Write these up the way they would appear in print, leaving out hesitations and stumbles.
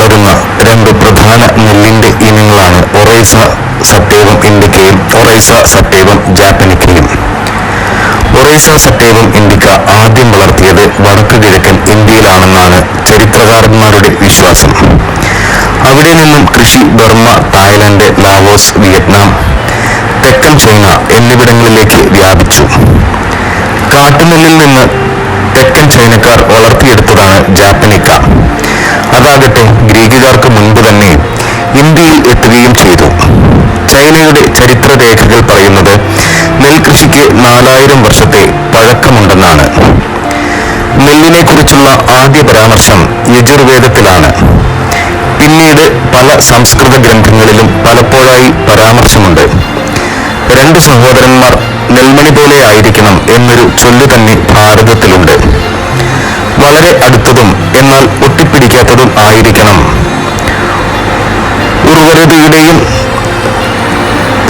വളരുന്ന രണ്ട് പ്രധാന നെല്ലിന്റെ ഇനങ്ങളാണ് ഒറൈസ സറ്റൈവം ഇൻഡിക്കയും ഒറൈസ സറ്റൈവം ജാപ്പനിക്കയും. ഒറൈസ സറ്റൈവം ഇൻഡിക്ക ആദ്യം വളർത്തിയത് വടക്കു കിഴക്കൻ ഇന്ത്യയിലാണെന്നാണ് ചരിത്രകാരന്മാരുടെ വിശ്വാസം. അവിടെ നിന്നും കൃഷി ബർമ്മ, തായ്ലൻഡ്, ലാവോസ്, വിയറ്റ്നാം, തെക്കൻ ചൈന എന്നിവിടങ്ങളിലേക്ക് വ്യാപിച്ചു. കാട്ടുനെല്ലിൽ നിന്ന് തെക്കൻ ചൈനക്കാർ വളർത്തിയെടുത്തതാണ് ജാപ്പനിക്ക. അതാകട്ടെ ഗ്രീക്കുകാർക്ക് മുൻപ് തന്നെ ഇന്ത്യയിൽ എത്തുകയും ചെയ്തു. ചൈനയുടെ ചരിത്രരേഖകൾ പറയുന്നത് നെൽകൃഷിക്ക് 4000 വർഷത്തെ പഴക്കമുണ്ടെന്നാണ്. നെല്ലിനെ കുറിച്ചുള്ള ആദ്യ പരാമർശം യജുർവേദത്തിലാണ്. പിന്നീട് പല സംസ്കൃത ഗ്രന്ഥങ്ങളിലും പലപ്പോഴായി പരാമർശമുണ്ട്. 2 സഹോദരന്മാർ നെൽമണി പോലെ ആയിരിക്കണം എന്നൊരു ചൊല്ലു തന്നെ ഭാരതത്തിലുണ്ട്. വളരെ അടുത്തതും എന്നാൽ ഒട്ടിപ്പിടിക്കാത്തതും ആയിരിക്കണം. ഉർവരതയുടെയും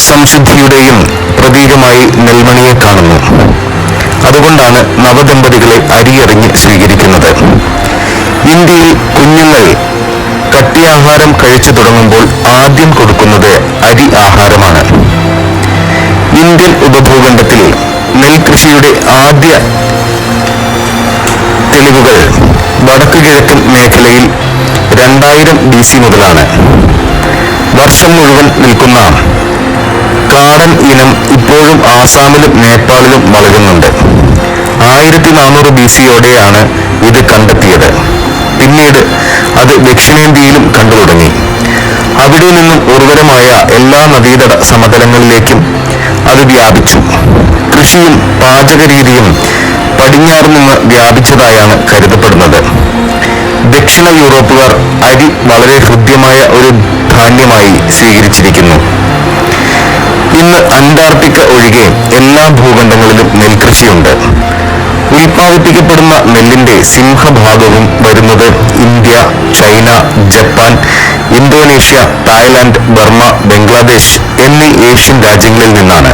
സംശുദ്ധിയുടെയും പ്രതീകമായി നെൽമണിയെ കാണുന്നു. അതുകൊണ്ടാണ് നവദമ്പതികളെ അരിയറിഞ്ഞ് സ്വീകരിക്കുന്നത്. ഇന്ത്യയിൽ കുഞ്ഞുങ്ങൾ കട്ടിയാഹാരം കഴിച്ചു തുടങ്ങുമ്പോൾ ആദ്യം കൊടുക്കുന്നത് അരി ആഹാരമാണ്. ഇന്ത്യൻ ഉപഭൂഖണ്ഡത്തിൽ നെൽകൃഷിയുടെ ആദ്യ തെളിവുകൾ വടക്കു കിഴക്കൻ മേഖലയിൽ 2000 BC മുതലാണ്. വർഷം മുഴുവൻ നിൽക്കുന്ന കാടൻ ഇനം ഇപ്പോഴും ആസാമിലും നേപ്പാളിലും വളരുന്നുണ്ട്. 1400 BC-യോടെയാണ് ഇത് കണ്ടെത്തിയത്. പിന്നീട് അത് ദക്ഷിണേന്ത്യയിലും കണ്ടു തുടങ്ങി. അവിടെ നിന്നും ഉർവരമായ എല്ലാ നദീതട സമതലങ്ങളിലേക്കും അത് വ്യാപിച്ചു. കൃഷിയും പാചകരീതിയും പടിഞ്ഞാറ് നിന്ന് വ്യാപിച്ചതായാണ് കരുതപ്പെടുന്നത്. ദക്ഷിണ യൂറോപ്പുകാർ അരി വളരെ ഹൃദ്യമായ ഒരു ധാന്യമായി സ്വീകരിച്ചിരിക്കുന്നു. ഇന്ന് അന്റാർട്ടിക്ക ഒഴികെ എല്ലാ ഭൂഖണ്ഡങ്ങളിലും നെൽകൃഷിയുണ്ട്. ഉൽപ്പാദിപ്പിക്കപ്പെടുന്ന നെല്ലിന്റെ സിംഹഭാഗവും വരുന്നത് India, China, Japan, Indonesia, Thailand, Burma, Bangladesh എന്നീ ഏഷ്യൻ രാജ്യങ്ങളിൽ നിന്നാണ്.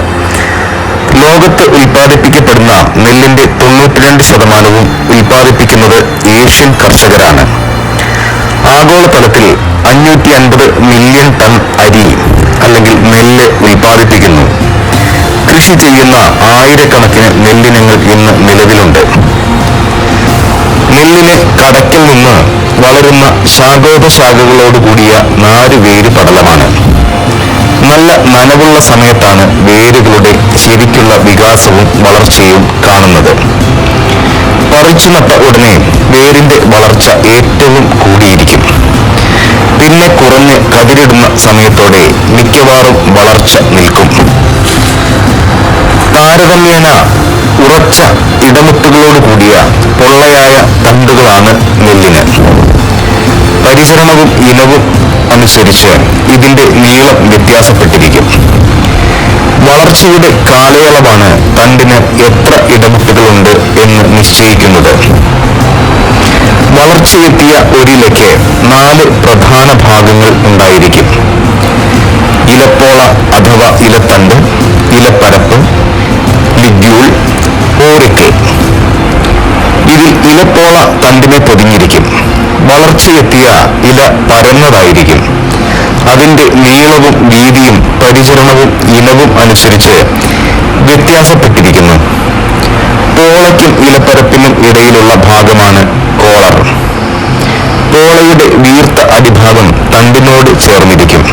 ലോകത്ത് ഉൽപ്പാദിപ്പിക്കപ്പെടുന്ന നെല്ലിന്റെ 92% ഉൽപ്പാദിപ്പിക്കുന്നത് ഏഷ്യൻ കർഷകരാണ്. ആഗോളതലത്തിൽ 550 മില്യൺ ടൺ അരി അല്ലെങ്കിൽ നെല്ല് ഉൽപ്പാദിപ്പിക്കുന്നു. കൃഷി ചെയ്യുന്ന ആയിരക്കണക്കിന് നെല്ലിനങ്ങൾ ഇന്ന് നിലവിലുണ്ട്. നെല്ലിന് കടക്കിൽ നിന്ന് വളരുന്ന ശാഖോപശാഖകളോടുകൂടിയ 4 വേര് പടലമാണ്. നല്ല നനവുള്ള സമയത്താണ് വേരുകളുടെ ശരിക്കുള്ള വികാസവും വളർച്ചയും കാണുന്നത്. പറിച്ചു നട്ട ഉടനെ വേരിന്റെ വളർച്ച ഏറ്റവും കൂടിയിരിക്കും. പിന്നെ കുറഞ്ഞ് കതിരിടുന്ന സമയത്തോടെ മിക്കവാറും വളർച്ച നിൽക്കും. താരതമ്യേന ഉറച്ച ഇടമുട്ടുകളോട് കൂടിയ പൊള്ളയായ തണ്ടുകളാണ് നെല്ലിന്. പരിചരണവും ഇനവും അനുസരിച്ച് ഇതിന്റെ നീളം വ്യത്യാസപ്പെട്ടിരിക്കും. വളർച്ചയുടെ കാലയളവാണ് തണ്ടിന് എത്ര ഇടമുട്ടുകളുണ്ട് എന്ന് നിശ്ചയിക്കുന്നത്. വളർച്ചയെത്തിയ ഒരിലയ്ക്ക് 4 പ്രധാന ഭാഗങ്ങൾ ഉണ്ടായിരിക്കും. ഇലപ്പോള അഥവാ ഇലത്തണ്ട്, ഇലപ്പരപ്പ്, ലിഗ്യൂൾ, ഓറിക്കിൾ. ഇതിൽ ഇലപ്പോള തണ്ടിനെ പൊതിഞ്ഞിരിക്കും. വളർച്ചയെത്തിയ ഇല പരന്നതായിരിക്കും. അതിന്റെ നീളവും വീതിയും പരിചരണവും ഇനവും അനുസരിച്ച് വ്യത്യാസപ്പെട്ടിരിക്കുന്നു. പോളയ്ക്കും ഇലപ്പരപ്പിനും ഇടയിലുള്ള ഭാഗമാണ് കോളർ. പോളയുടെ വീർത്ത അടിഭാഗം തണ്ടിനോട് ചേർന്നിരിക്കും.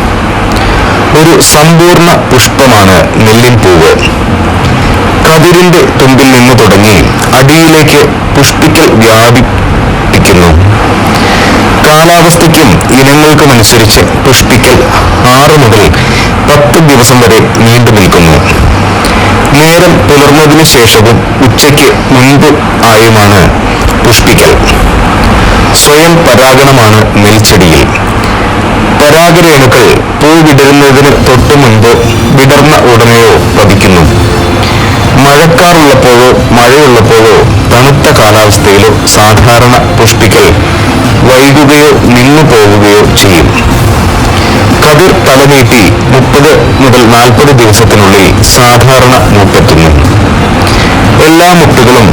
ഒരു സമ്പൂർണ്ണ പുഷ്പമാണ് നെല്ലിൻ പൂവ്. കതിരിന്റെ തുമ്പിൽ നിന്ന് തുടങ്ങി അടിയിലേക്ക് പുഷ്പിക്കൽ വ്യാപിപ്പിക്കുന്നു. കാലാവസ്ഥയ്ക്കും ഇനങ്ങൾക്കുമനുസരിച്ച് പുഷ്പിക്കൽ 6 മുതൽ 10 ദിവസം വരെ നീണ്ടു നിൽക്കുന്നു. നേരം പുലർന്നതിനു ശേഷവും ഉച്ചയ്ക്ക് മുൻപ് ആയുമാണ് പുഷ്പിക്കൽ. സ്വയം പരാഗണമാണ് നെൽച്ചെടിയിൽ. പരാഗരേണുക്കൾ പൂ വിടരുന്നതിന് തൊട്ടു മുൻപോ വിടർന്ന ഉടനെയോ പതിക്കുന്നു. മഴക്കാറുള്ളപ്പോഴോ മഴയുള്ളപ്പോഴോ തണുത്ത കാലാവസ്ഥയിലോ സാധാരണ പുഷ്പിക്കൽ വൈകുകയോ നിന്നു പോകുകയോ ചെയ്യും. കതിർ തലനീട്ടി 30 മുതൽ 40 ദിവസത്തിനുള്ളിൽ സാധാരണ മുട്ടെത്തുന്നു. എല്ലാ മുട്ടുകളും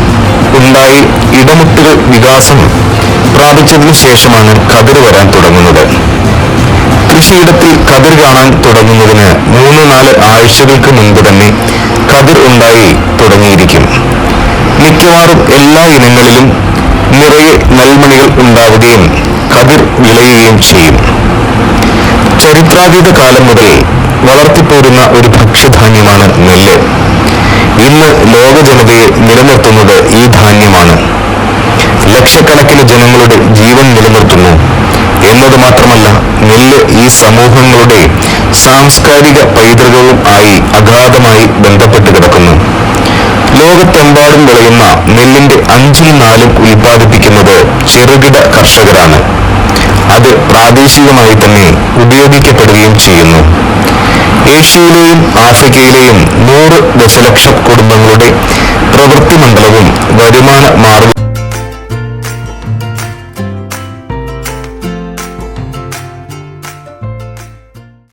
ഉണ്ടായി ഇടമുട്ടുകൾ വികാസം പ്രാപിച്ചതിനു ശേഷമാണ് കതിർ വരാൻ തുടങ്ങുന്നത്. കൃഷിയിടത്തിൽ കതിർ കാണാൻ തുടങ്ങുന്നതിന് 3-4 ആഴ്ചകൾക്ക് മുൻപ് തന്നെ കതിർ ഉണ്ടായി തുടങ്ങിയിരിക്കും. മിക്കവാറും എല്ലാ ഇനങ്ങളിലും നിറയെ നെൽമണികൾ ഉണ്ടാവുകയും കതിർ വിളയുകയും ചെയ്യും. ചരിത്രാതീത കാലം മുതൽ വളർത്തിപ്പോരുന്ന ഒരു ഭക്ഷ്യധാന്യമാണ് നെല്ല്. ഇന്ന് ലോക ജനതയെ നിലനിർത്തുന്നത് ഈ ധാന്യമാണ്. ലക്ഷക്കണക്കിന് ജനങ്ങളുടെ ജീവൻ നിലനിർത്തുന്നു എന്നത് മാത്രമല്ല, നെല്ല് ഈ സമൂഹങ്ങളുടെ സാംസ്കാരിക പൈതൃകവും ആയി അഗാധമായി ബന്ധപ്പെട്ട് കിടക്കുന്നു. ലോകത്തെമ്പാടും വിളയുന്ന നെല്ലിന്റെ 4/5 ഉൽപ്പാദിപ്പിക്കുന്നത് ചെറുകിട കർഷകരാണ്. അത് പ്രാദേശികമായി തന്നെ ഉപയോഗിക്കപ്പെടുകയും ചെയ്യുന്നു. ഏഷ്യയിലെയും ആഫ്രിക്കയിലെയും 100 ദശലക്ഷം കുടുംബങ്ങളുടെ